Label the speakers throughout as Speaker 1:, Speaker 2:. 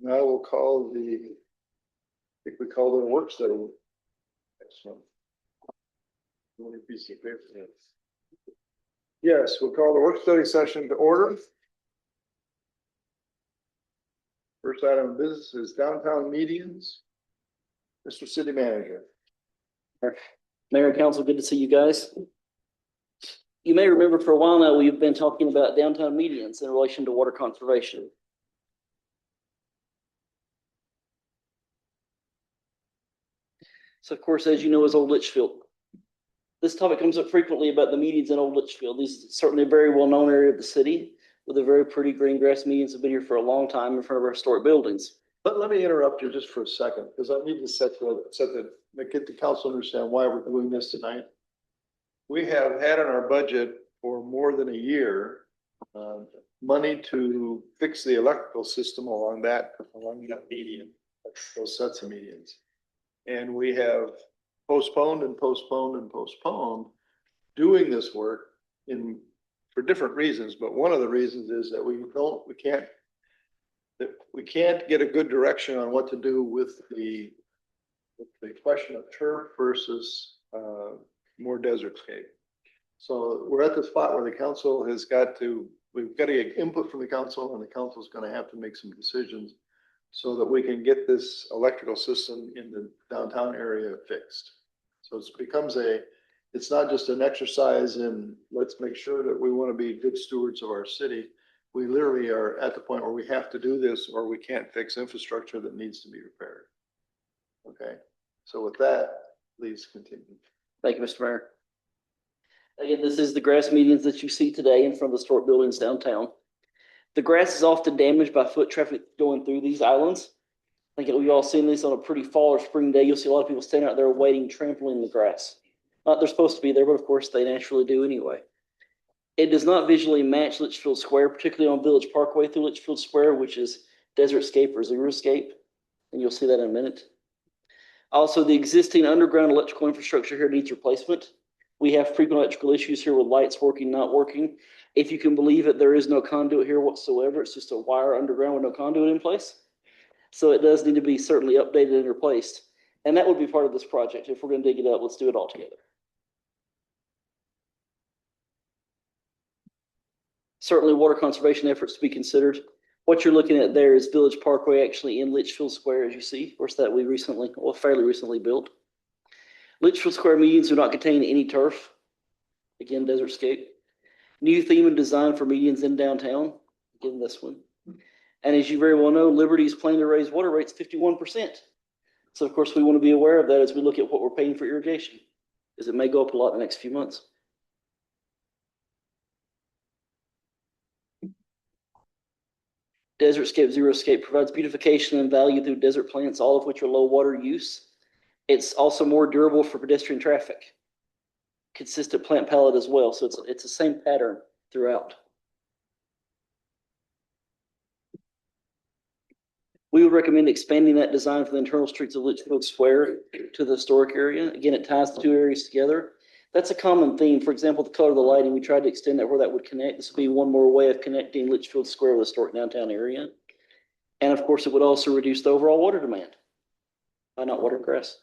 Speaker 1: Now we'll call I think we called it a work study. Next one. Piece of paper. Yes, we'll call the work study session to order. First item of business is downtown medians. Mr. City Manager.
Speaker 2: Mayor and Council, good to see you guys. You may remember for a while now, we've been talking about downtown medians in relation to water conservation. So of course, as you know, is Old Litchfield. This topic comes up frequently about the medians in Old Litchfield. This is certainly a very well-known area of the city with a very pretty green grass medians have been here for a long time in front of our historic buildings.
Speaker 1: But let me interrupt you just for a second, because I need to get the council understand why we're doing this tonight. We have had in our budget for more than a year, money to fix the electrical system along that median, those sets of medians. And we have postponed and postponed and postponed doing this work for different reasons. But one of the reasons is that we can't get a good direction on what to do with the question of turf versus more desert scape. So we're at the spot where the council we've got to get input from the council, and the council is going to have to make some decisions so that we can get this electrical system in the downtown area fixed. So it's not just an exercise in let's make sure that we want to be good stewards of our city. We literally are at the point where we have to do this or we can't fix infrastructure that needs to be repaired. Okay, so with that, please continue.
Speaker 2: Thank you, Mr. Mayor. Again, this is the grass medians that you see today in front of the historic buildings downtown. The grass is often damaged by foot traffic going through these islands. I think we've all seen this on a pretty fall or spring day. You'll see a lot of people standing out there waiting, trampling the grass. Not they're supposed to be there, but of course they naturally do anyway. It does not visually match Litchfield Square, particularly on Village Parkway through Litchfield Square, which is desert scape or xeriscape. And you'll see that in a minute. Also, the existing underground electrical infrastructure here needs replacement. We have frequent electrical issues here with lights working, not working. If you can believe it, there is no conduit here whatsoever. It's just a wire underground with no conduit in place. So it does need to be certainly updated and replaced. And that would be part of this project. If we're going to dig it up, let's do it all together. Certainly water conservation efforts to be considered. What you're looking at there is Village Parkway actually in Litchfield Square, as you see. Of course, that we fairly recently built. Litchfield Square medians do not contain any turf. Again, desert scape. New theme and design for medians in downtown. Again, this one. And as you very well know, Liberty's plan to raise water rates 51%. So of course, we want to be aware of that as we look at what we're paying for irrigation, because it may go up a lot in the next few months. Desert Scape Xeriscape provides beautification and value through desert plants, all of which are low water use. It's also more durable for pedestrian traffic. Consistent plant palette as well, so it's the same pattern throughout. We would recommend expanding that design for the internal streets of Litchfield Square to the historic area. Again, it ties the two areas together. That's a common theme. For example, the color of the lighting, we tried to extend that where that would connect. This would be one more way of connecting Litchfield Square with the historic downtown area. And of course, it would also reduce the overall water demand by not watering grass.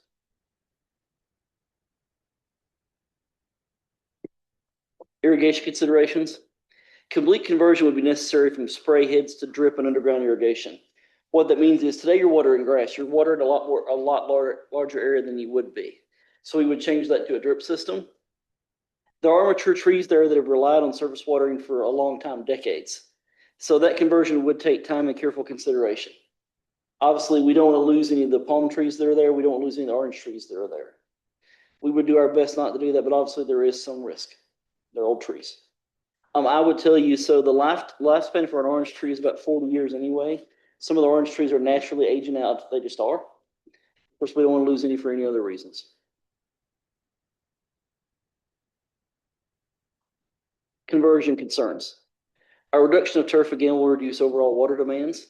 Speaker 2: Irrigation considerations. Complete conversion would be necessary from spray heads to drip and underground irrigation. What that means is today you're watering grass. You're watering a lot larger area than you would be. So we would change that to a drip system. There are mature trees there that have relied on surface watering for a long time, decades. So that conversion would take time and careful consideration. Obviously, we don't want to lose any of the palm trees that are there. We don't want to lose any of the orange trees that are there. We would do our best not to do that, but obviously there is some risk. They're old trees. I would tell you, so the lifespan for an orange tree is about 40 years anyway. Some of the orange trees are naturally aging out. They just are. Of course, we don't want to lose any for any other reasons. Conversion concerns. A reduction of turf, again, will reduce overall water demands.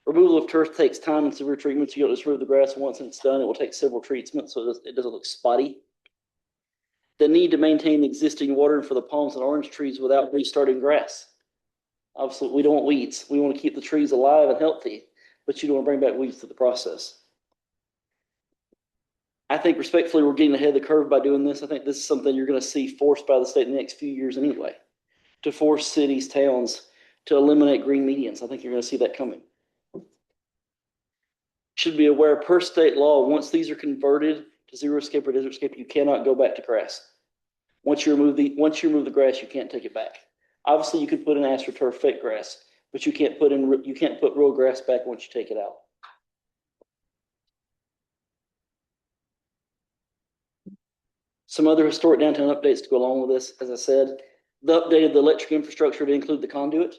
Speaker 2: Removal of turf takes time and severe treatments. You don't just remove the grass once and it's done. It will take several treatments so it doesn't look spotty. The need to maintain the existing watering for the palms and orange trees without restarting grass. Obviously, we don't want weeds. We want to keep the trees alive and healthy, but you don't want to bring back weeds to the process. I think respectfully, we're getting ahead of the curve by doing this. I think this is something you're going to see forced by the state in the next few years anyway, to force cities, towns to eliminate green medians. I think you're going to see that coming. Should be aware per state law, once these are converted to xeriscape or desertscape, you cannot go back to grass. Once you remove the grass, you can't take it back. Obviously, you could put in AstroTurf fake grass, but you can't put real grass back once you take it out. Some other historic downtown updates to go along with this, as I said, the updated the electric infrastructure to include the conduit.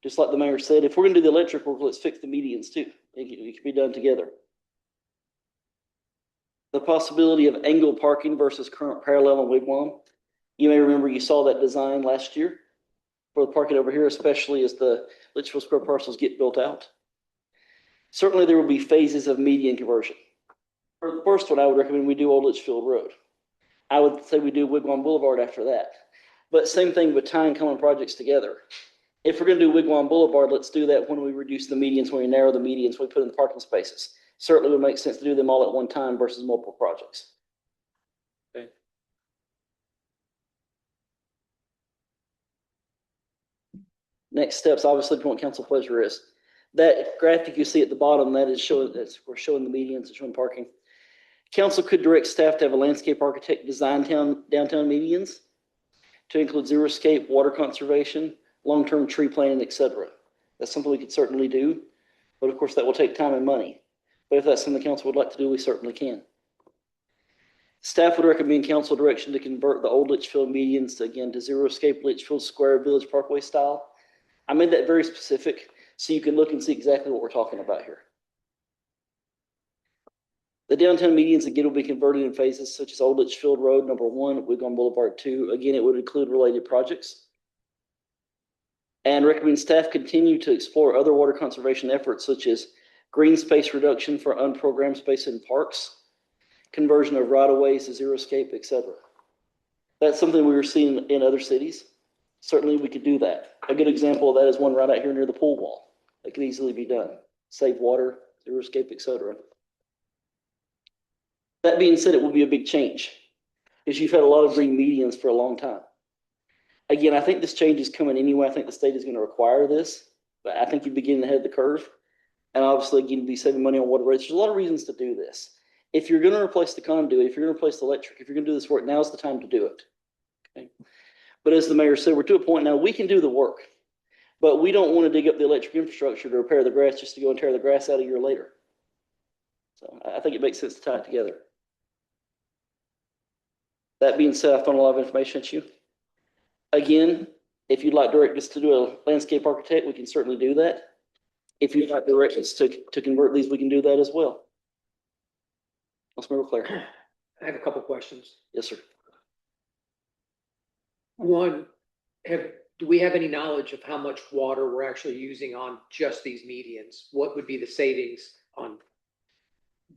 Speaker 2: Just like the mayor said, if we're going to do the electric work, let's fix the medians too. It can be done together. The possibility of angled parking versus current parallel and wigwam. You may remember you saw that design last year for the parking over here, especially as the Litchfield Square parcels get built out. Certainly there will be phases of median conversion. For the first one, I would recommend we do Old Litchfield Road. I would say we do Wigwam Boulevard after that. But same thing with tying common projects together. If we're going to do Wigwam Boulevard, let's do that when we reduce the medians, when we narrow the medians, when we put in the parking spaces. Certainly would make sense to do them all at one time versus multiple projects. Okay. Next steps, obviously, what council pleasure is. That graphic you see at the bottom, that is showing, we're showing the medians and showing parking. Council could direct staff to have a landscape architect design downtown medians to include xeriscape, water conservation, long-term tree planting, etc. That's something we could certainly do, but of course that will take time and money. But if that's something the council would like to do, we certainly can. Staff would recommend council direction to convert the old Litchfield medians to xeriscape Litchfield Square Village Parkway style. I made that very specific so you can look and see exactly what we're talking about here. The downtown medians again will be converted in phases such as Old Litchfield Road, number 1, Wigwam Boulevard 2. Again, it would include related projects. And recommend staff continue to explore other water conservation efforts such as green space reduction for unprogrammed space in parks, conversion of right-of-ways to xeriscape, etc. That's something we were seeing in other cities. Certainly we could do that. A good example of that is one right out here near the pool wall. That could easily be done. Save water, xeriscape, etc. That being said, it will be a big change because you've had a lot of green medians for a long time. Again, I think this change is coming anyway. I think the state is going to require this, but I think you'd be getting ahead of the curve. And obviously, again, you'd be saving money on water rates. There's a lot of reasons to do this. If you're going to replace the conduit, if you're going to replace the electric, if you're going to do this work, now's the time to do it. Okay? But as the mayor said, we're to a point now we can do the work, but we don't want to dig up the electric infrastructure to repair the grass just to go and tear the grass out a year later. So I think it makes sense to tie it together. That being said, I've thrown a lot of information at you. Again, if you'd like direct us to do a landscape architect, we can certainly do that. If you'd like direct us to convert these, we can do that as well. Councilmember Claire.
Speaker 3: I have a couple questions.
Speaker 2: Yes, sir.
Speaker 3: One, do we have any knowledge of how much water we're actually using on just these medians? What would be the savings on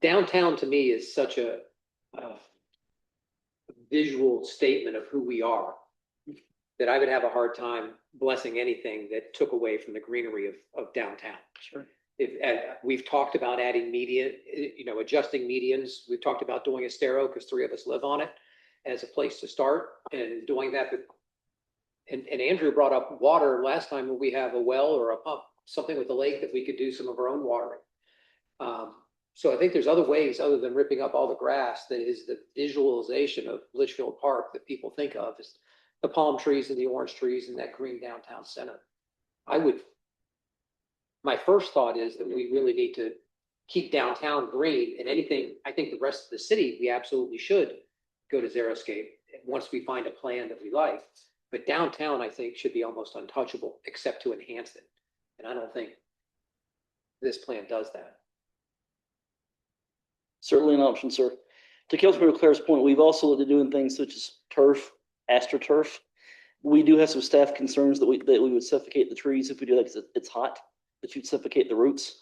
Speaker 3: downtown? To me is such a visual statement of who we are that I would have a hard time blessing anything that took away from the greenery of downtown.
Speaker 2: Sure.
Speaker 3: We've talked about adding median, adjusting medians. We've talked about doing Estero because 3 of us live on it as a place to start and doing that. And Andrew brought up water last time when we have a well or a pump, something with the lake that we could do some of our own watering. So I think there's other ways other than ripping up all the grass that is the visualization of Litchfield Park that people think of as the palm trees and the orange trees and that green downtown center. My first thought is that we really need to keep downtown green, and anything, I think the rest of the city, we absolutely should go to xeriscape once we find a plan that we like. But downtown, I think, should be almost untouchable except to enhance it. And I don't think this plan does that.
Speaker 2: Certainly an option, sir. To Councilmember Claire's point, we've also looked at doing things such as turf, AstroTurf. We do have some staff concerns that we would suffocate the trees if we do that because it's hot, that you'd suffocate the roots.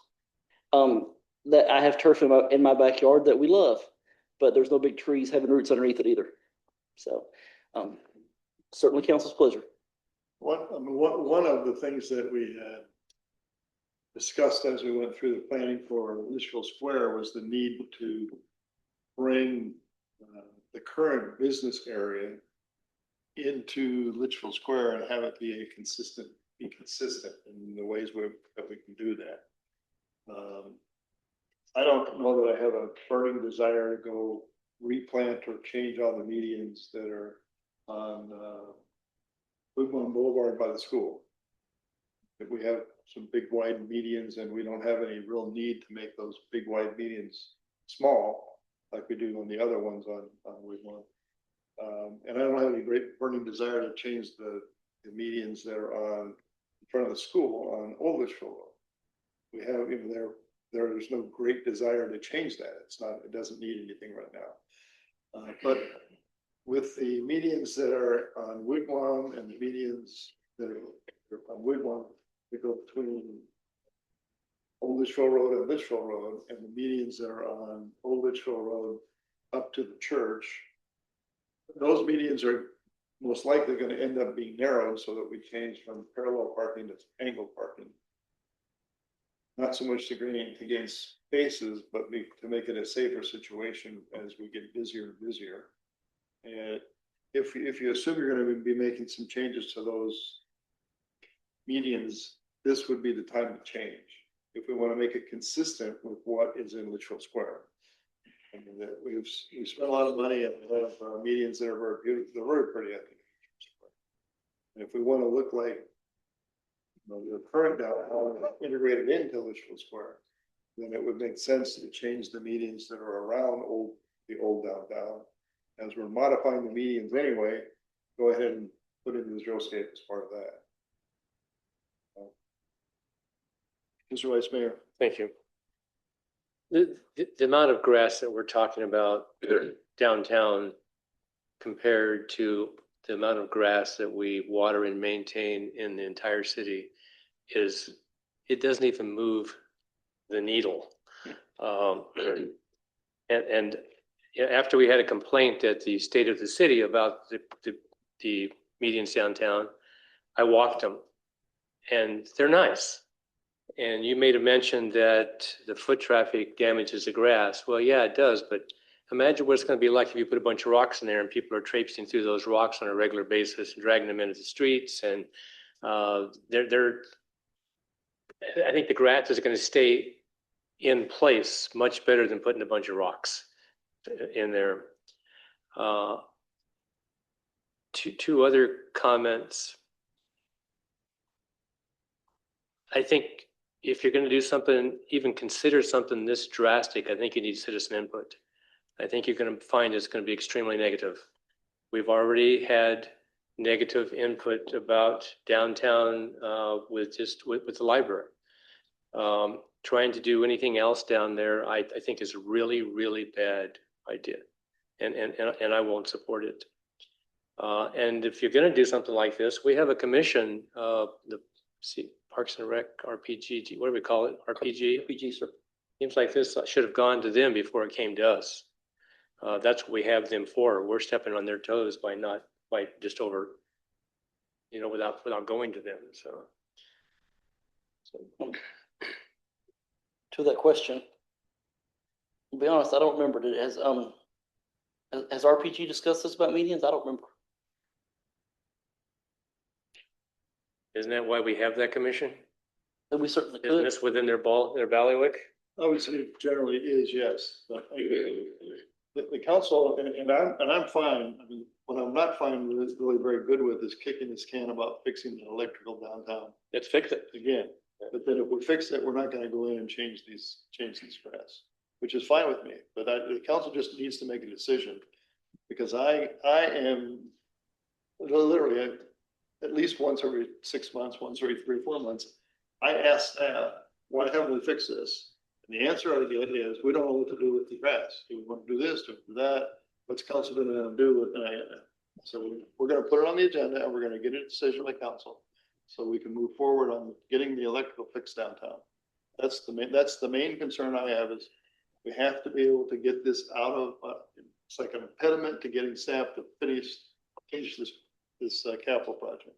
Speaker 2: That I have turf in my backyard that we love, but there's no big trees having roots underneath it either. So certainly council's pleasure.
Speaker 1: One of the things that we had discussed as we went through the planning for Litchfield Square was the need to bring the current business area into Litchfield Square and have it be consistent in the ways that we can do that. I don't know that I have a burning desire to go replant or change all the medians that are on Woodlawn Boulevard by the school. If we have some big wide medians and we don't have any real need to make those big wide medians small, like we do on the other ones on Woodlawn. And I don't have any great burning desire to change the medians that are on in front of the school on Old Litchfield Road. We have, you know, there's no great desire to change that. It doesn't need anything right now. But with the medians that are on Wigwam and the medians that are on Wigwam, that go between Old Litchfield Road and Litchfield Road, and the medians that are on Old Litchfield Road up to the church, those medians are most likely going to end up being narrowed so that we change from parallel parking to angled parking. Not so much to gain spaces, but to make it a safer situation as we get busier and busier. And if you assume you're going to be making some changes to those medians, this would be the time to change. If we want to make it consistent with what is in Litchfield Square. I mean, we've spent a lot of money and we have medians that are very beautiful. They're very pretty, I think. And if we want to look like, you know, the current downtown integrated into Litchfield Square, then it would make sense to change the medians that are around the old downtown. As we're modifying the medians anyway, go ahead and put in the Zeroscape as part of that. Mr. Vice Mayor.
Speaker 4: Thank you. The amount of grass that we're talking about downtown compared to the amount of grass that we water and maintain in the entire city it doesn't even move the needle. And after we had a complaint at the State of the City about the medians downtown, I walked them and they're nice. And you made a mention that the foot traffic damages the grass. Well, yeah, it does, but imagine what it's going to be like if you put a bunch of rocks in there and people are traipsing through those rocks on a regular basis and dragging them into the streets. And I think the grass is going to stay in place much better than putting a bunch of rocks in there. Two other comments. I think if you're going to do something, even consider something this drastic, I think you need citizen input. I think you're going to find it's going to be extremely negative. We've already had negative input about downtown with the library. Trying to do anything else down there, I think is a really, really bad idea. And I won't support it. And if you're going to do something like this, we have a commission, Parks and Rec, RPG, what do we call it? RPG, sir. Seems like this should have gone to them before it came to us. That's what we have them for. We're stepping on their toes by just over, without going to them. So.
Speaker 2: To that question, to be honest, I don't remember. Has RPG discussed this about medians? I don't remember.
Speaker 4: Isn't that why we have that commission?
Speaker 2: And we certainly could.
Speaker 4: Isn't this within their bailiwick?
Speaker 1: I would say it generally is, yes. But the council, and I'm fine. I mean, what I'm not fine with, is really very good with, is kicking this can about fixing the electrical downtown.
Speaker 4: Let's fix it
Speaker 1: Again, but then if we fix it, we're not going to go in and change these grass, which is fine with me. But the council just needs to make a decision, because I am literally at least once every 6 months, once every 3 or 4 months, I ask staff, why haven't we fixed this? And the answer I get is, we don't know what to do with the grass. Do we want to do this, do we do that? What's council going to do with it? So we're going to put it on the agenda and we're going to get a decision by council so we can move forward on getting the electrical fixed downtown. That's the main concern I have, is we have to be able to get this out of, it's like an impediment to getting staff to finish this capital project.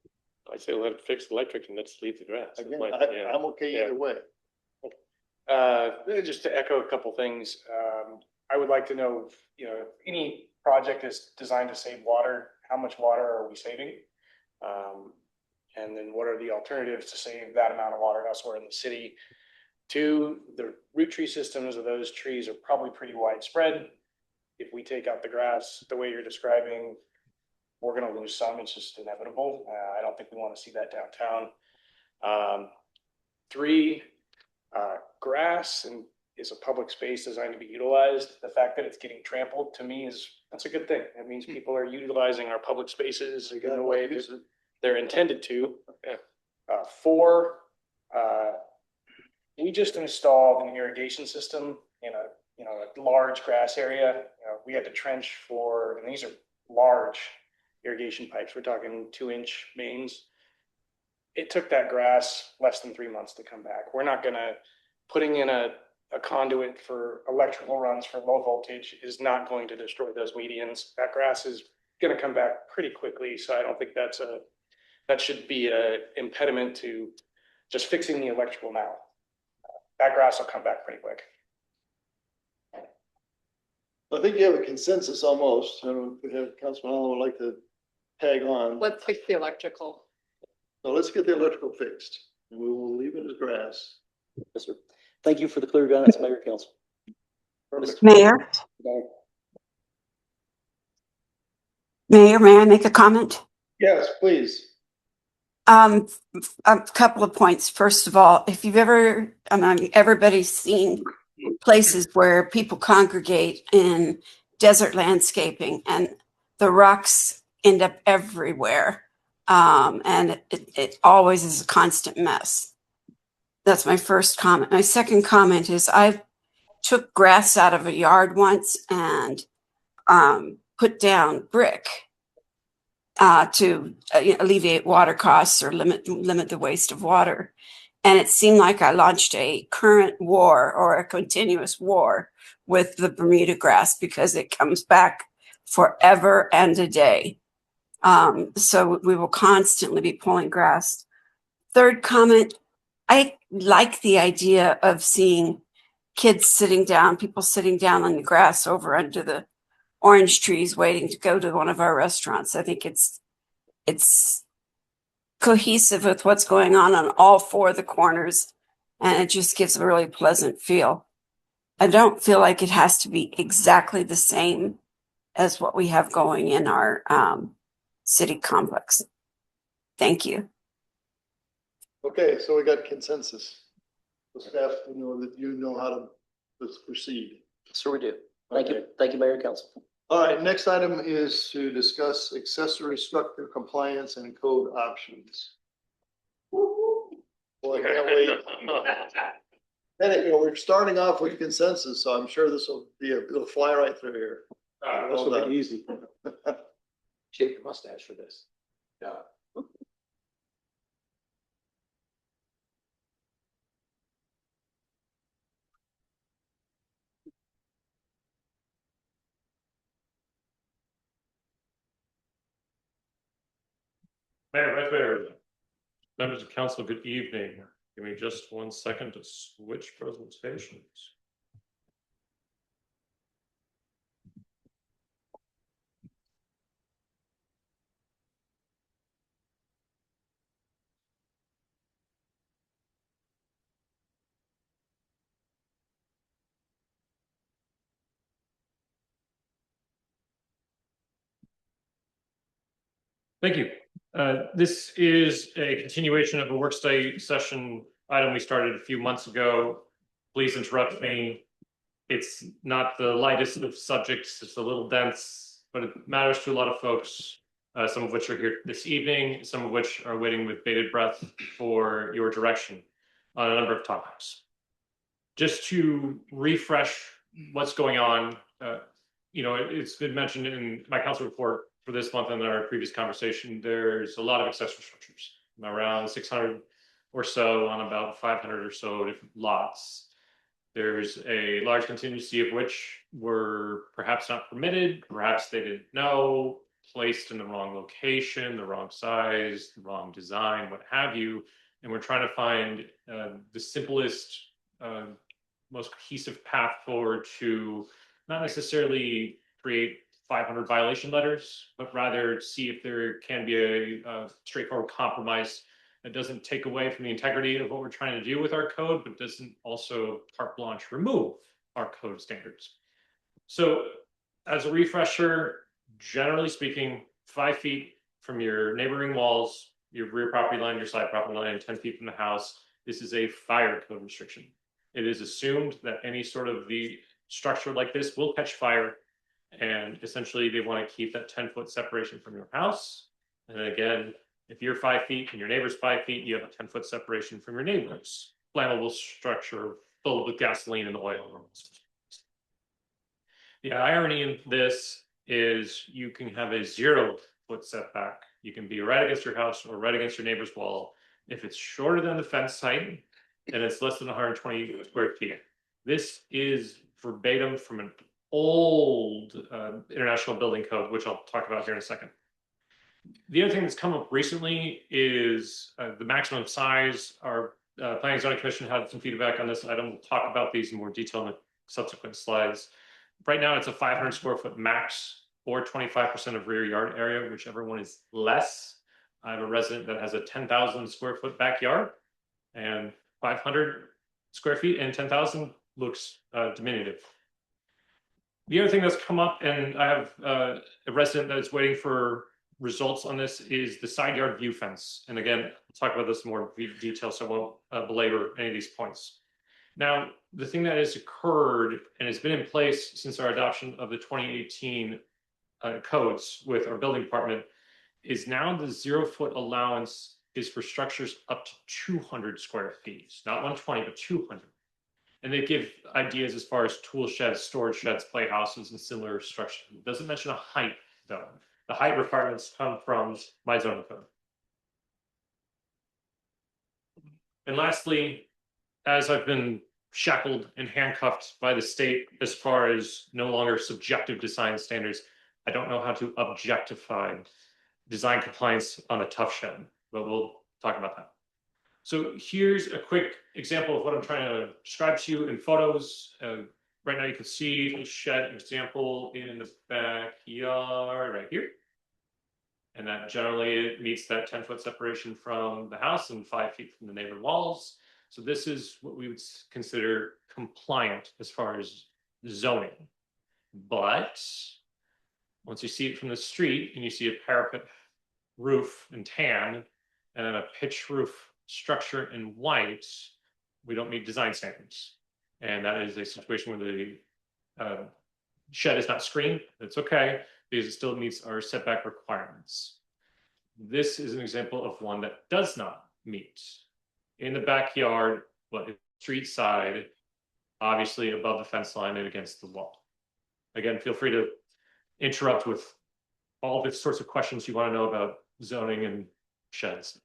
Speaker 4: I say let it fix the electric and let's leave the grass.
Speaker 1: Again, I'm okay either way.
Speaker 5: Just to echo a couple things, I would like to know, if any project is designed to save water, how much water are we saving? And then what are the alternatives to save that amount of water elsewhere in the city? Two, the root tree systems of those trees are probably pretty widespread. If we take out the grass the way you're describing, we're going to lose some. It's just inevitable. I don't think we want to see that downtown. Three, grass is a public space designed to be utilized. The fact that it's getting trampled to me that's a good thing. It means people are utilizing our public spaces in the way that they're intended to. Four, we just installed an irrigation system in a large grass area. We had to trench and these are large irrigation pipes. We're talking 2-inch mains. It took that grass less than 3 months to come back. We're not putting in a conduit for electrical runs for low voltage is not going to destroy those medians. That grass is going to come back pretty quickly. So I don't think that should be an impediment to just fixing the electrical now. That grass will come back pretty quick.
Speaker 1: I think you have a consensus almost. I don't know if we have Councilman Allen would like to tag on.
Speaker 6: Let's fix the electrical.
Speaker 1: So let's get the electrical fixed and we will leave it as grass.
Speaker 2: Yes, sir. Thank you for the clear guidance, Mayor Council.
Speaker 1: Perfect.
Speaker 7: Mayor, may I make a comment?
Speaker 1: Yes, please.
Speaker 7: A couple of points. First of all, if you've everybody's seen places where people congregate in desert landscaping and the rocks end up everywhere. And it always is a constant mess. That's my first comment. My second comment is I took grass out of a yard once and put down brick to alleviate water costs or limit the waste of water. And it seemed like I launched a current war or a continuous war with the Bermuda grass because it comes back forever and a day. So we will constantly be pulling grass. Third comment, I like the idea of seeing kids sitting down, people sitting down on the grass over under the orange trees waiting to go to one of our restaurants. I think it's cohesive with what's going on all four of the corners, and it just gives a really pleasant feel. I don't feel like it has to be exactly the same as what we have going in our city complex. Thank you.
Speaker 1: Okay, so we got consensus. The staff, that you know how to proceed.
Speaker 2: So we do. Thank you.
Speaker 1: Okay.
Speaker 2: Thank you, Mayor Council.
Speaker 1: All right, next item is to discuss accessory structure compliance and code options. Boy, I can't wait. And we're starting off with consensus, so I'm sure this will it'll fly right through here.
Speaker 3: This will be easy. Shave your mustache for this. Yeah.
Speaker 8: Mayor, Vice Mayor, members of council, good evening. Give me just 1 second to switch presentations. Thank you. This is a continuation of a work study session item we started a few months ago. Please interrupt me. It's not the lightest of subjects. It's a little dense, but it matters to a lot of folks, some of which are here this evening, some of which are waiting with bated breath for your direction on a number of topics. Just to refresh what's going on, it's been mentioned in my council report for this month and our previous conversation, there's a lot of accessory structures, around 600 or so on about 500 or so different lots. There's a large contingency of which were perhaps not permitted, perhaps they didn't know, placed in the wrong location, the wrong size, the wrong design, what have you. And we're trying to find the simplest most cohesive path forward to not necessarily create 500 violation letters, but rather see if there can be a straightforward compromise that doesn't take away from the integrity of what we're trying to do with our code, but doesn't also carte blanche remove our code standards. So as a refresher, generally speaking, 5 feet from your neighboring walls, your rear property line, your side property line, 10 feet from the house, this is a fire code restriction. It is assumed that any sort of the structure like this will catch fire. And essentially they want to keep that 10-foot separation from your house. And again, if you're 5 feet and your neighbor's 5 feet, you have a 10-foot separation from your neighbor's flammable structure filled with gasoline and oil. The irony in this is you can have a 0-foot setback. You can be right against your house or right against your neighbor's wall. If it's shorter than the fence height and it's less than 120 square feet. This is verbatim from an old international building code, which I'll talk about here in a second. The other thing that's come up recently is the maximum size. Our Planning and Zoning Commission had some feedback on this item. We'll talk about these in more detail in the subsequent slides. Right now, it's a 500 square foot max or 25% of rear yard area, whichever one is less. I have a resident that has a 10,000 square foot backyard, and 500 square feet and 10,000 looks diminutive. The other thing that's come up, and I have a resident that is waiting for results on this, is the side yard view fence. And again, I'll talk about this in more detail, so I won't belabor any of these points. Now, the thing that has occurred and has been in place since our adoption of the 2018 codes with our building department is now the 0-foot allowance is for structures up to 200 square feet, not 120, but 200. And they give ideas as far as tool sheds, storage sheds, playhouses, and similar structures. It doesn't mention a height, though. The height requirements come from my zoning code. And lastly, as I've been shackled and handcuffed by the state as far as no longer subjective design standards, I don't know how to objectify design compliance on a tough shed, but we'll talk about that. So here's a quick example of what I'm trying to describe to you in photos. Right now you can see a shed example in the backyard right here. And that generally meets that 10-foot separation from the house and 5 feet from the neighbor walls. So this is what we would consider compliant as far as zoning. But once you see it from the street and you see a parapet roof in tan and then a pitch roof structure in white, we don't meet design standards. And that is a situation where the shed is not screened. That's okay, because it still meets our setback requirements. This is an example of one that does not meet. In the backyard, but street side, obviously above the fence line and against the wall. Again, feel free to interrupt with all the sorts of questions you want to know about zoning and sheds.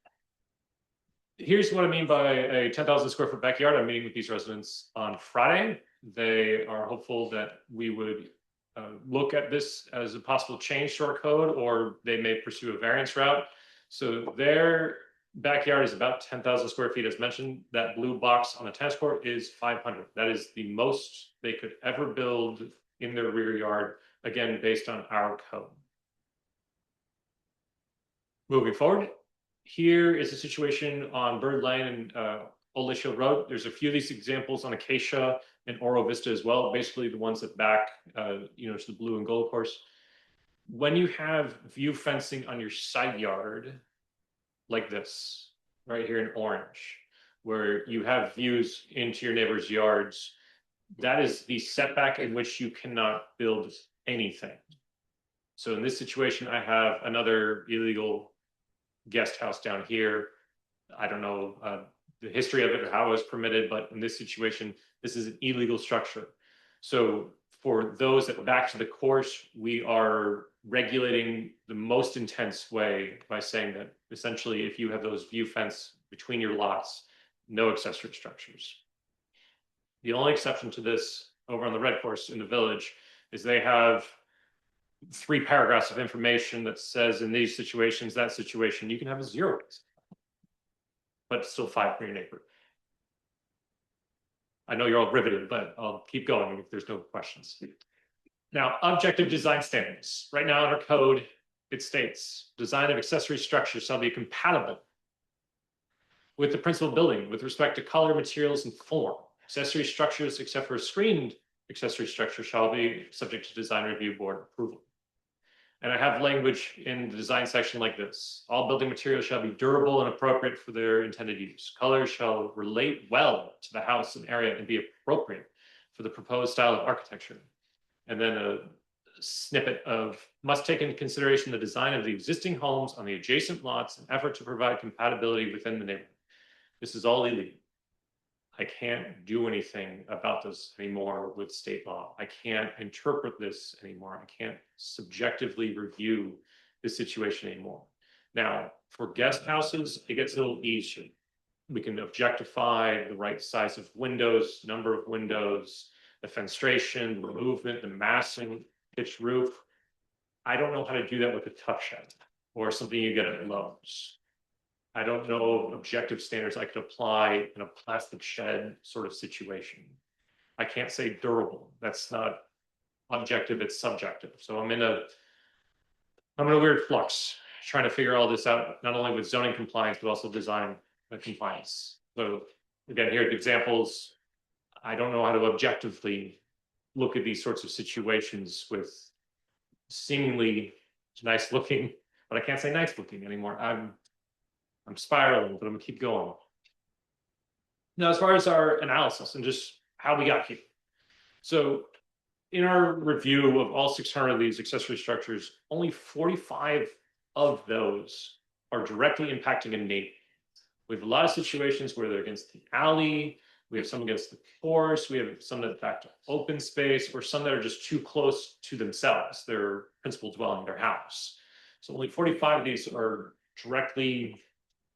Speaker 8: Here's what I mean by a 10,000 square foot backyard. I'm meeting with these residents on Friday. They are hopeful that we would look at this as a possible change to our code, or they may pursue a variance route. So their backyard is about 10,000 square feet. As mentioned, that blue box on the tennis court is 500. That is the most they could ever build in their rear yard, again, based on our code. Moving forward, here is a situation on Bird Lane and Old Litchfield Road. There's a few of these examples on Acacia and Oro Vista as well, basically the ones that back, to the blue and gold course. When you have view fencing on your side yard, like this, right here in orange, where you have views into your neighbor's yards, that is the setback in which you cannot build anything. So in this situation, I have another illegal guest house down here. I don't know the history of it or how it was permitted, but in this situation, this is an illegal structure. So for those that back to the course, we are regulating the most intense way by saying that essentially if you have those view fence between your lots, no accessory structures. The only exception to this over on the red course in the village is they have 3 paragraphs of information that says in these situations, that situation, you can have a 0, but still 5 for your neighbor. I know you're all riveted, but I'll keep going if there's no questions. Now, objective design standards. Right now in our code, it states design of accessory structures shall be compatible with the principal building with respect to color, materials, and form. Accessory structures, except for screened accessory structure, shall be subject to design review board approval. And I have language in the design section like this. All building materials shall be durable and appropriate for their intended use. Colors shall relate well to the house and area and be appropriate for the proposed style of architecture. And then a snippet of must take into consideration the design of the existing homes on the adjacent lots in effort to provide compatibility within the neighborhood. This is all illegal. I can't do anything about this anymore with state law. I can't interpret this anymore. I can't subjectively review the situation anymore. Now, for guest houses, it gets a little easier. We can objectify the right size of windows, number of windows, the fenestration, the movement, the massing, pitched roof. I don't know how to do that with a tough shed or something you get at Lowe's. I don't know objective standards I could apply in a plastic shed sort of situation. I can't say durable. That's not objective, it's subjective. So I'm in a weird flux, trying to figure all this out, not only with zoning compliance, but also design compliance. So again, here are the examples. I don't know how to objectively look at these sorts of situations with seemingly nice looking, but I can't say nice looking anymore. I'm spiraling, but I'm gonna keep going. Now, as far as our analysis and just how we got here. So in our review of all 600 of these accessory structures, only 45 of those are directly impacting a neighbor. We have a lot of situations where they're against the alley, we have some against the course, we have some that back to open space, or some that are just too close to themselves, their principal dwelling, their house. So only 45 of these are directly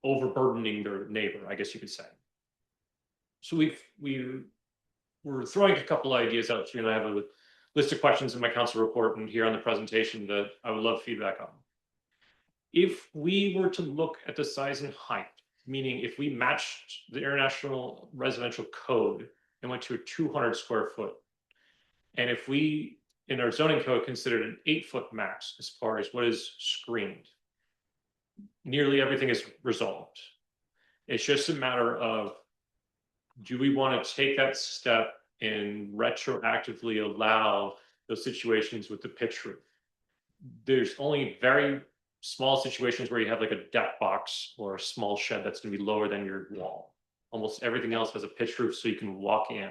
Speaker 8: overburdening their neighbor, I guess you could say. So we're throwing a couple ideas out to you, and I have a list of questions in my council report and here on the presentation that I would love feedback on. If we were to look at the size and height, meaning if we matched the International Residential Code and went to a 200 square foot, and if we, in our zoning code, considered an 8-foot max as far as what is screened, nearly everything is resolved. It's just a matter of, do we want to take that step and retroactively allow those situations with the pitch roof? There's only very small situations where you have like a deck box or a small shed that's going to be lower than your wall. Almost everything else has a pitch roof so you can walk in.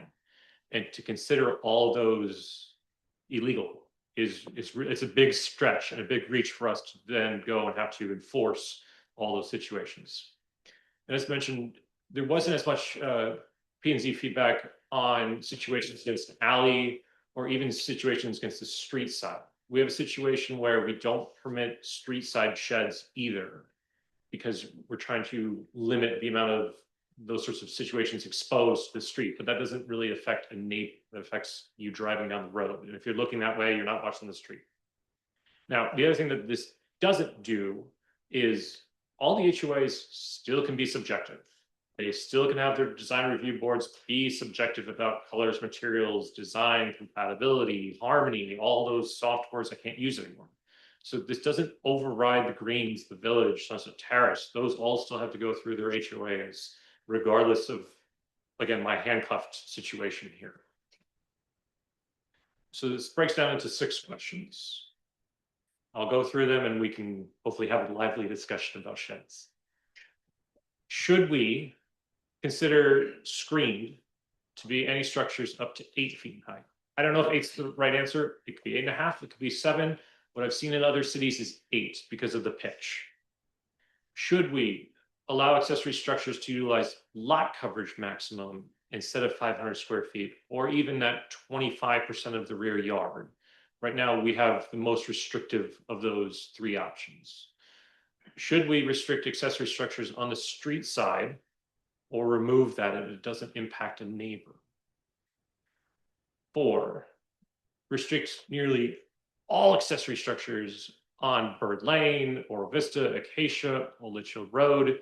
Speaker 8: And to consider all those illegal it's a big stretch and a big reach for us to then go and have to enforce all those situations. And as mentioned, there wasn't as much P&Z feedback on situations against the alley or even situations against the street side. We have a situation where we don't permit street side sheds either, because we're trying to limit the amount of those sorts of situations exposed to the street, but that doesn't really affect a neighbor. That affects you driving down the road. And if you're looking that way, you're not watching the street. Now, the other thing that this doesn't do is all the HOAs still can be subjective. They still can have their design review boards be subjective about colors, materials, design, compatibility, harmony, all those soft words I can't use anymore. So this doesn't override the Greens, the Village, Sunset Terrace. Those all still have to go through their HOAs, regardless of, again, my handcuffed situation here. So this breaks down into 6 questions. I'll go through them and we can hopefully have a lively discussion about sheds. Should we consider screened to be any structures up to 8 feet in height? I don't know if 8's the right answer. It could be 8.5, it could be 7. What I've seen in other cities is 8 because of the pitch. Should we allow accessory structures to utilize lot coverage maximum instead of 500 square feet, or even that 25% of the rear yard? Right now, we have the most restrictive of those 3 options. Should we restrict accessory structures on the street side or remove that if it doesn't impact a neighbor? 4, restrict nearly all accessory structures on Bird Lane or Vista, Acacia, Old Litchfield Road.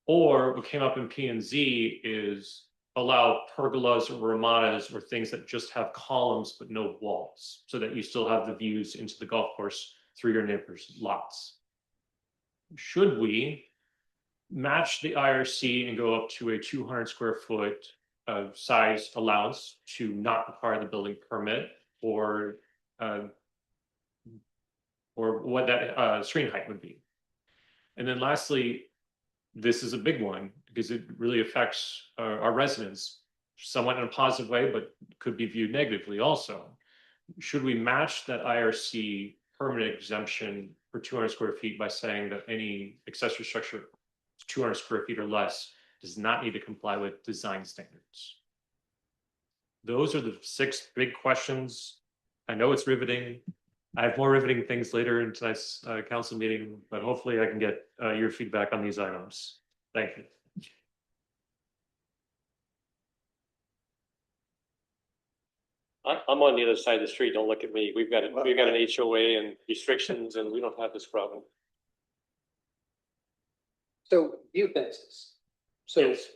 Speaker 8: Or what came up in P&Z is allow pergolas or ramadas or things that just have columns but no walls, so that you still have the views into the golf course through your neighbors' lots. Should we match the IRC and go up to a 200 square foot size allowance to not require the building permit, or what that screen height would be? And then lastly, this is a big one because it really affects our residents somewhat in a positive way, but could be viewed negatively also. Should we match that IRC permit exemption for 200 square feet by saying that any accessory structure 200 square feet or less does not need to comply with design standards? Those are the 6 big questions. I know it's riveting. I have more riveting things later in tonight's council meeting, but hopefully I can get your feedback on these items. Thank you.
Speaker 4: I'm on the other side of the street. Don't look at me. We've got an HOA and restrictions, and we don't have this problem.
Speaker 3: So view fences. So
Speaker 8: Yes.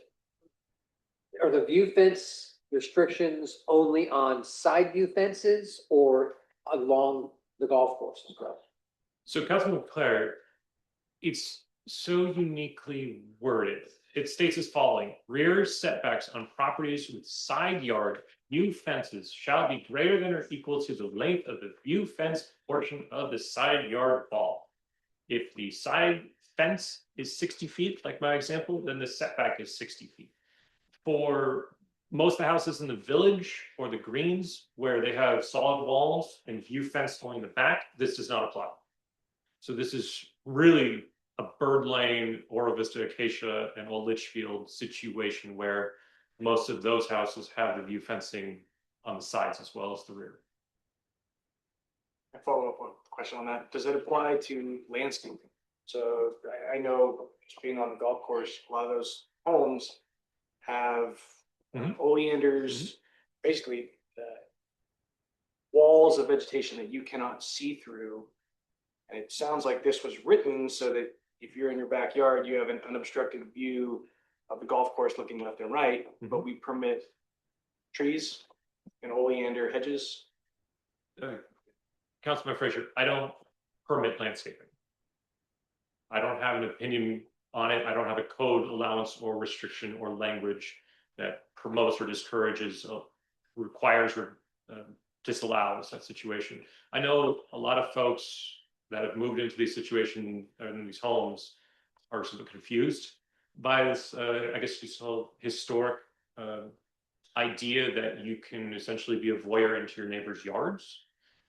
Speaker 3: are the view fence restrictions only on side view fences or along the golf course as well?
Speaker 8: So Councilman Claire, it's so uniquely worded. It states as following: rear setbacks on properties with side yard view fences shall be greater than or equal to the length of the view fence portion of the side yard wall. If the side fence is 60 feet, like my example, then the setback is 60 feet. For most of the houses in the village or the greens where they have solid walls and view fence along the back, this does not apply. So this is really a Bird Lane, Oro Vista Acacia, and Old Litchfield situation where most of those houses have the view fencing on the sides as well as the rear.
Speaker 5: I follow up on a question on that. Does it apply to landscaping? So I know just being on the golf course, a lot of those homes have
Speaker 8: Mhm.
Speaker 5: oleanders, basically walls of vegetation that you cannot see through. And it sounds like this was written so that if you're in your backyard, you have an unobstructed view of the golf course looking left and right, but we permit trees and oleander hedges.
Speaker 8: Councilman Frazier, I don't permit landscaping. I don't have an opinion on it. I don't have a code allowance or restriction or language that promotes or discourages, requires or disallows that situation. I know a lot of folks that have moved into these situations in these homes are sort of confused by this, I guess you saw historic idea that you can essentially be a voyeur into your neighbor's yards.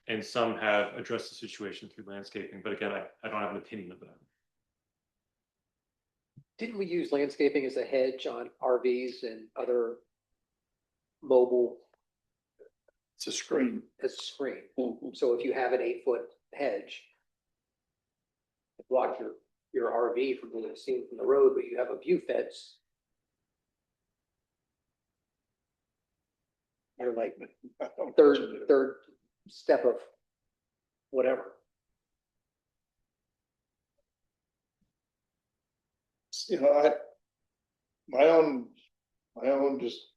Speaker 8: And some have addressed the situation through landscaping, but again, I don't have an opinion of that.
Speaker 3: Didn't we use landscaping as a hedge on RVs and other mobile
Speaker 1: It's a screen.
Speaker 3: as a screen?
Speaker 2: Mhm.
Speaker 3: So if you have an 8-foot hedge, it blocks your RV from being seen from the road, but you have a view fence. You're like third step of whatever.
Speaker 1: You know, my own just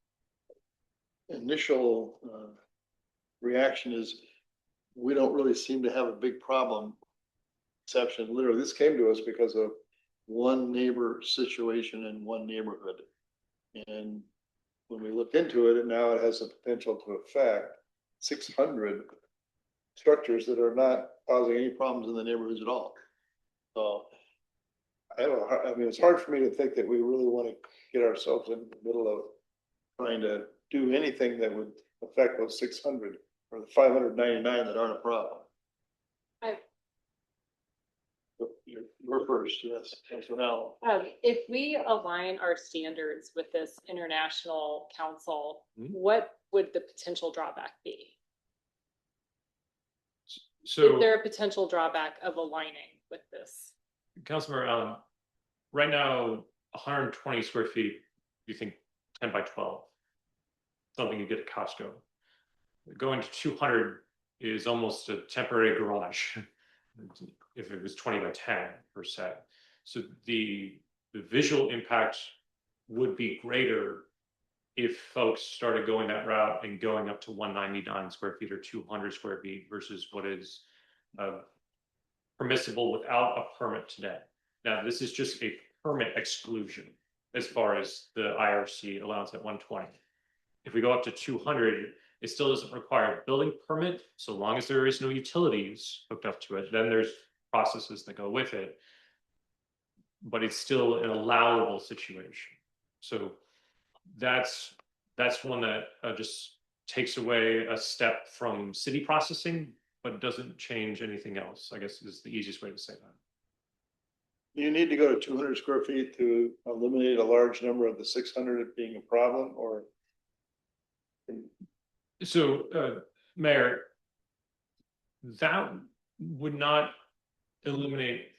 Speaker 1: initial reaction is we don't really seem to have a big problem. Exception, literally, this came to us because of one neighbor situation in one neighborhood. And when we look into it, and now it has the potential to affect 600 structures that are not causing any problems in the neighborhoods at all. So I mean, it's hard for me to think that we really want to get ourselves in the middle of trying to do anything that would affect those 600 or the 599 that aren't a problem. You're first, yes. Councilman Allen.
Speaker 6: If we align our standards with this international council,
Speaker 8: Mhm.
Speaker 6: what would the potential drawback be?
Speaker 8: So,
Speaker 6: Is there a potential drawback of aligning with this?
Speaker 8: Councilman, right now, 120 square feet, you think 10 by 12, something you get at Costco. Going to 200 is almost a temporary garage. If it was 20 by 10 per se. So the visual impact would be greater if folks started going that route and going up to 199 square feet or 200 square feet versus what is permissible without a permit today. Now, this is just a permit exclusion as far as the IRC allowance at 120. If we go up to 200, it still doesn't require a building permit, so long as there is no utilities hooked up to it. Then there's processes that go with it, but it's still an allowable situation. So that's one that just takes away a step from city processing, but doesn't change anything else, I guess is the easiest way to say that.
Speaker 1: You need to go to 200 square feet to eliminate a large number of the 600 being a problem, or?
Speaker 8: So, Mayor, that would not eliminate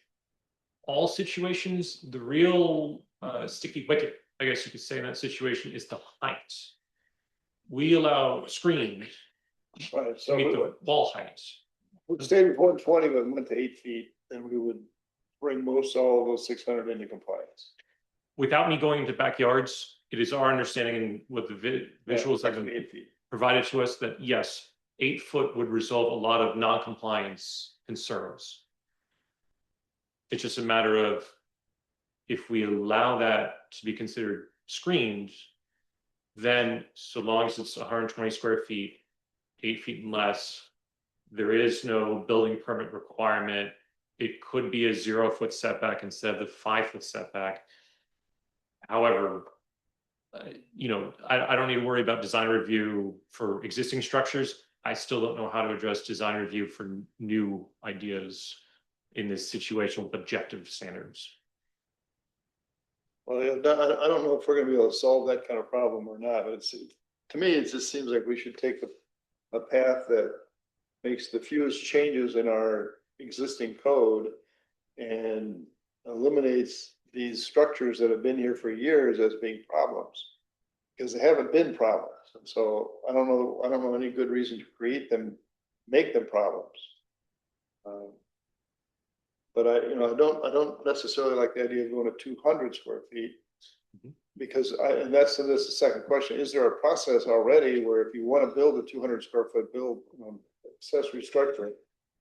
Speaker 8: all situations. The real sticky wicket, I guess you could say, in that situation is the height. We allow screens
Speaker 1: Right,
Speaker 8: to
Speaker 1: so
Speaker 8: meet the wall heights.
Speaker 1: we stayed with 120, but went to 8 feet, then we would bring most all of those 600 into compliance.
Speaker 8: Without me going into backyards, it is our understanding and what the visuals have been
Speaker 1: 8 feet.
Speaker 8: provided to us that yes, 8 foot would resolve a lot of non-compliance concerns. It's just a matter of if we allow that to be considered screened, then so long as it's 120 square feet, 8 feet and less, there is no building permit requirement. It could be a 0 foot setback instead of the 5 foot setback. However, I don't need to worry about design review for existing structures. I still don't know how to address design review for new ideas in this situation with objective standards.
Speaker 1: Well, I don't know if we're gonna be able to solve that kind of problem or not, but to me, it just seems like we should take a path that makes the fewest changes in our existing code and eliminates these structures that have been here for years as being problems. Because they haven't been problems. And so I don't know any good reason to create them, make them problems. But I don't necessarily like the idea of going to 200 square feet. Because and that's the second question, is there a process already where if you want to build a 200 square foot accessory structure,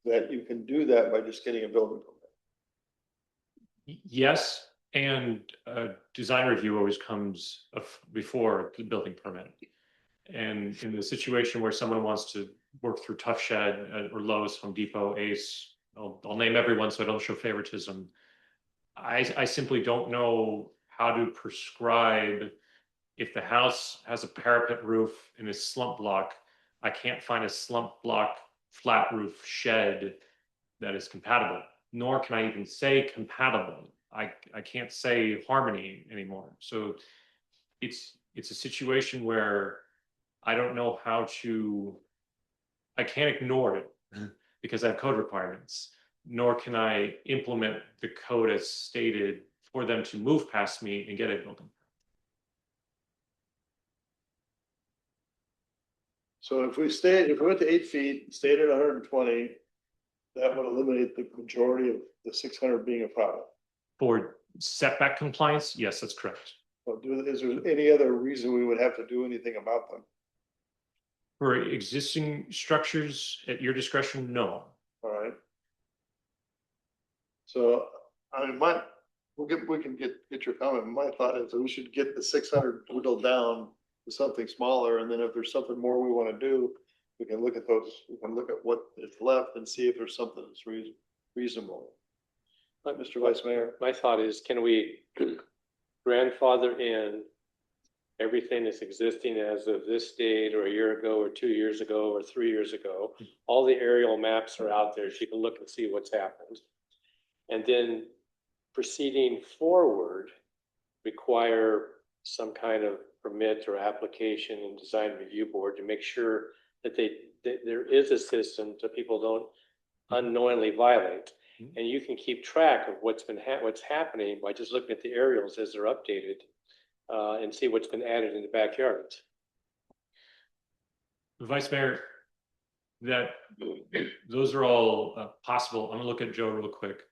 Speaker 1: that you can do that by just getting a building permit?
Speaker 8: Yes, and design review always comes before the building permit. And in the situation where someone wants to work through Tough Shed or Lowe's, Home Depot, Ace, I'll name everyone so I don't show favoritism. I simply don't know how to prescribe if the house has a parapet roof and is slump block. I can't find a slump block flat roof shed that is compatible, nor can I even say compatible. I can't say harmony anymore. So it's a situation where I don't know how to, I can't ignore it because I have code requirements, nor can I implement the code as stated for them to move past me and get a building.
Speaker 1: So if we went to 8 feet, stayed at 120, that would eliminate the majority of the 600 being a problem.
Speaker 8: For setback compliance, yes, that's correct.
Speaker 1: Well, is there any other reason we would have to do anything about them?
Speaker 8: For existing structures at your discretion, no.
Speaker 1: All right. So I mean, we can get your comment. My thought is that we should get the 600 whittled down to something smaller, and then if there's something more we want to do, we can look at those. We can look at what is left and see if there's something that's reasonable. Right, Mr. Vice Mayor.
Speaker 4: My thought is, can we grandfather in everything that's existing as of this date or a year ago or 2 years ago or 3 years ago? All the aerial maps are out there, so you can look and see what's happened. And then proceeding forward, require some kind of permit or application and design review board to make sure that there is a system so people don't unknowingly violate. And you can keep track of what's happening by just looking at the aerials as they're updated and see what's been added in the backyards.
Speaker 8: Vice Mayor, those are all possible. I'm gonna look at Joe real quick.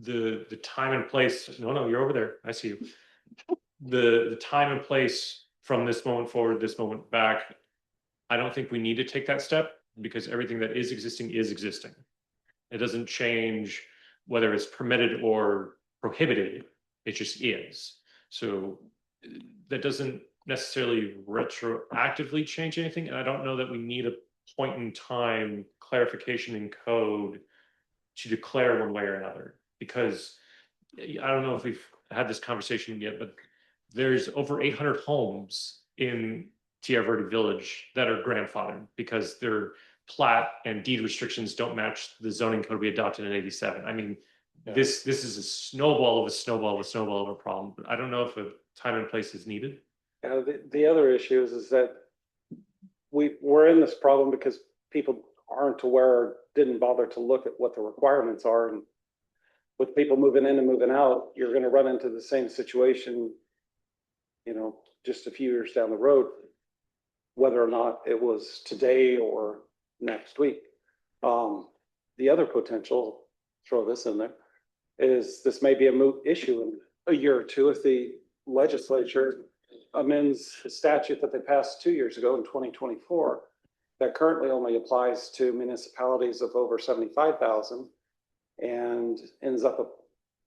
Speaker 8: The time and place, no, you're over there. I see you. The time and place from this moment forward, this moment back, I don't think we need to take that step because everything that is existing is existing. It doesn't change whether it's permitted or prohibited. It just is. So that doesn't necessarily retroactively change anything. And I don't know that we need a point in time clarification in code to declare one way or another, because I don't know if we've had this conversation yet, but there's over 800 homes in Tierra Verde Village that are grandfathered because their plat and deed restrictions don't match the zoning code we adopted in '87. I mean, this is a snowball of a snowball of a snowball of a problem. But I don't know if a time and place is needed.
Speaker 9: The other issue is that we're in this problem because people aren't aware or didn't bother to look at what the requirements are. And with people moving in and moving out, you're going to run into the same situation, you know, just a few years down the road, whether or not it was today or next week. The other potential, throw this in there, is this may be a moot issue in a year or two if the legislature amends the statute that they passed 2 years ago in 2024 that currently only applies to municipalities of over 75,000 and ends up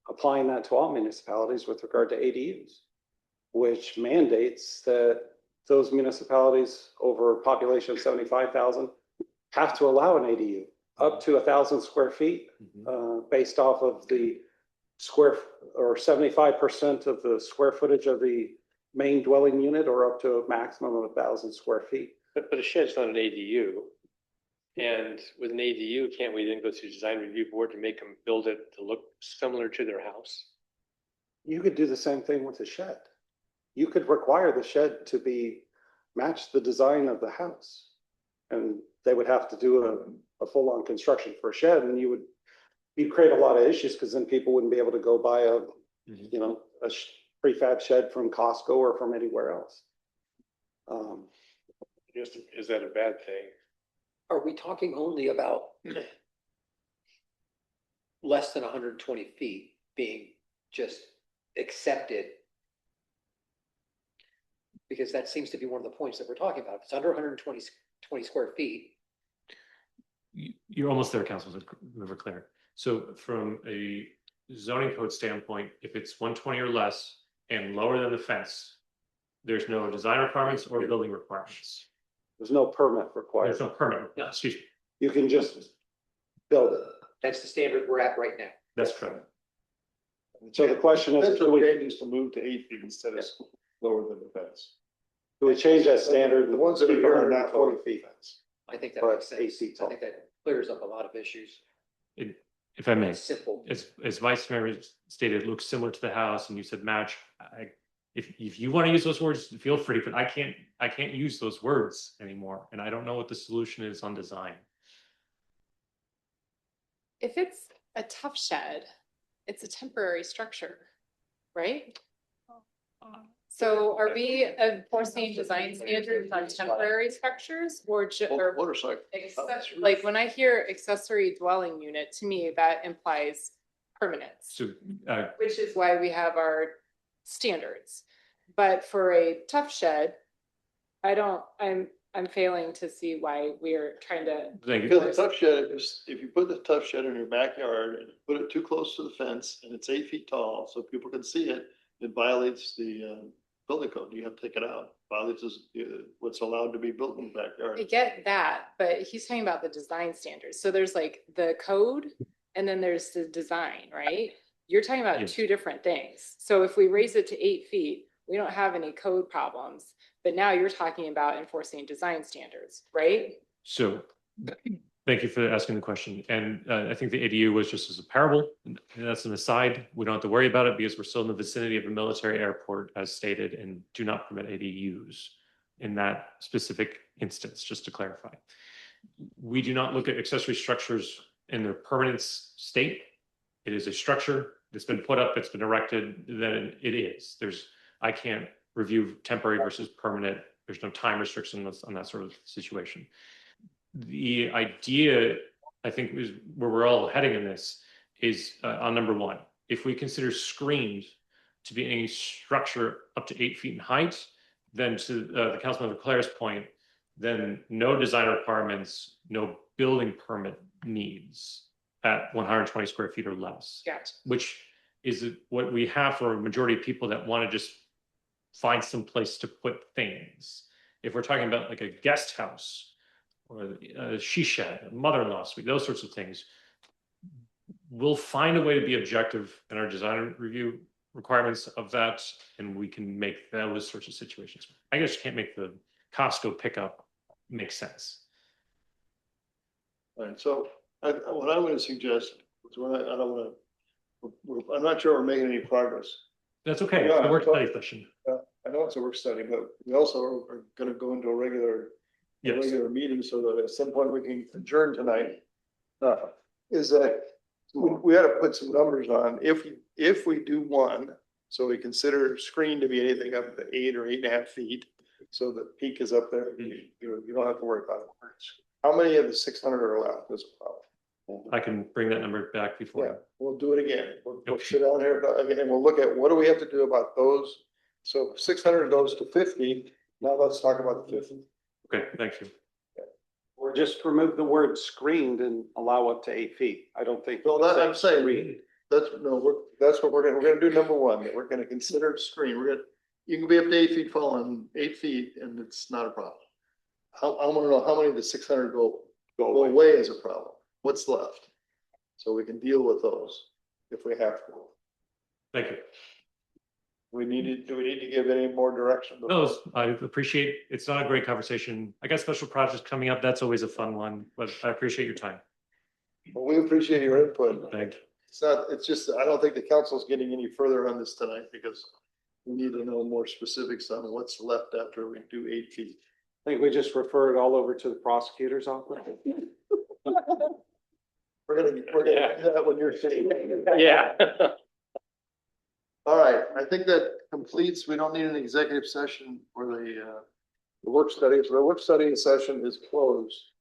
Speaker 9: applying that to all municipalities with regard to ADUs, which mandates that those municipalities over a population of 75,000 have to allow an ADU up to 1,000 square feet, based off of the square or 75% of the square footage of the main dwelling unit, or up to a maximum of 1,000 square feet.
Speaker 4: But a shed's not an ADU. And with an ADU, can't we then go through the design review board to make them build it to look similar to their house?
Speaker 9: You could do the same thing with a shed. You could require the shed to match the design of the house. And they would have to do a full-on construction for a shed, and you'd create a lot of issues because then people wouldn't be able to go buy a prefab shed from Costco or from anywhere else.
Speaker 4: Is that a bad thing?
Speaker 3: Are we talking only about less than 120 feet being just accepted? Because that seems to be one of the points that we're talking about. If it's under 120 square feet.
Speaker 8: You're almost there, Councilman Claire. So from a zoning code standpoint, if it's 120 or less and lower than the fence, there's no design requirements or building requirements.
Speaker 9: There's no permit required.
Speaker 8: There's no permit. Excuse me.
Speaker 9: You can just build it.
Speaker 3: That's the standard we're at right now.
Speaker 8: That's correct.
Speaker 9: So the question is,
Speaker 1: That's
Speaker 9: do
Speaker 1: what
Speaker 9: we,
Speaker 1: needs to move to 8 feet instead of lower than the fence.
Speaker 9: do we change that standard?
Speaker 1: The ones that are here are not
Speaker 9: 40
Speaker 1: 40
Speaker 9: feet.
Speaker 1: feet.
Speaker 3: I think that
Speaker 9: But
Speaker 3: makes
Speaker 9: 8
Speaker 3: sense.
Speaker 9: feet
Speaker 3: I
Speaker 9: tall.
Speaker 3: think that clears up a lot of issues.
Speaker 8: If I may,
Speaker 3: It's simple.
Speaker 8: as Vice Mayor stated, it looks similar to the house, and you said match. If you want to use those words, feel free, but I can't use those words anymore, and I don't know what the solution is on design.
Speaker 6: If it's a tough shed, it's a temporary structure, right? So are we enforcing design standards on temporary structures or
Speaker 1: Motorcycle.
Speaker 6: like when I hear accessory dwelling unit, to me, that implies permanence,
Speaker 8: So
Speaker 6: which is why we have our standards. But for a tough shed, I'm failing to see why we're trying to.
Speaker 8: thank you.
Speaker 1: Because the tough shed is, if you put the tough shed in your backyard and put it too close to the fence and it's 8 feet tall, so people can see it, it violates the building code. You have to take it out. Violates what's allowed to be built in the backyard.
Speaker 6: I get that, but he's talking about the design standards. So there's like the code and then there's the design, right? You're talking about
Speaker 8: Yes.
Speaker 6: two different things. So if we raise it to 8 feet, we don't have any code problems. But now you're talking about enforcing design standards, right?
Speaker 8: So thank you for asking the question. And I think the ADU was just as a parable. And that's an aside. We don't have to worry about it because we're still in the vicinity of a military airport as stated and do not permit ADUs in that specific instance, just to clarify. We do not look at accessory structures in their permanent state. It is a structure that's been put up, it's been erected, then it is. I can't review temporary versus permanent. There's no time restriction on that sort of situation. The idea, I think, is where we're all heading in this is on number one. If we consider screens to be any structure up to 8 feet in height, then to the Councilman Leclerc's point, then no design requirements, no building permit needs at 120 square feet or less.
Speaker 6: Gotcha.
Speaker 8: Which is what we have for a majority of people that want to just find some place to put things. If we're talking about like a guest house or a she shed, a mother-in-law suite, those sorts of things, we'll find a way to be objective in our design review requirements of that, and we can make those sorts of situations. I guess you can't make the Costco pickup make sense.
Speaker 1: All right, so what I'm gonna suggest, is I don't wanna, I'm not sure we're making any progress.
Speaker 8: That's okay.
Speaker 1: Yeah,
Speaker 8: It's a work study session.
Speaker 1: I know it's a work study, but we also are gonna go into a regular
Speaker 8: Yes.
Speaker 1: meeting so that at some point we can adjourn tonight. Is that we had to put some numbers on, if we do one, so we consider screen to be anything up to 8 or 8.5 feet. So the peak is up there, you don't have to worry about it. How many of the 600 are allowed? That's a problem.
Speaker 8: I can bring that number back
Speaker 1: Yeah,
Speaker 8: before.
Speaker 1: we'll do it again. We'll
Speaker 8: Okay.
Speaker 1: sit down here again and we'll look at what do we have to do about those. So 600 goes to 50. Now let's talk about the 50.
Speaker 8: Okay, thank you.
Speaker 9: Or just remove the word screened and allow up to 8 feet. I don't think.
Speaker 1: Well, that I'm saying, that's what we're gonna do. Number one, that we're gonna consider screen. You can be up to 8 feet falling, 8 feet, and it's not a problem. I wanna know how many of the 600 go away as a problem. What's left? So we can deal with those if we have to.
Speaker 8: Thank you.
Speaker 1: Do we need to give any more direction?
Speaker 8: No, I appreciate, it's not a great conversation. I got special projects coming up. That's always a fun one, but I appreciate your time.
Speaker 1: Well, we appreciate your input.
Speaker 8: Thank you.
Speaker 1: It's just, I don't think the council's getting any further on this tonight because we need to know more specifics on what's left after we do 8 feet.
Speaker 9: I think we just refer it all over to the prosecutor's office.
Speaker 1: We're gonna do that when you're sitting.
Speaker 4: Yeah.
Speaker 1: All right, I think that completes, we don't need an executive session for the work study. So the work study session is closed.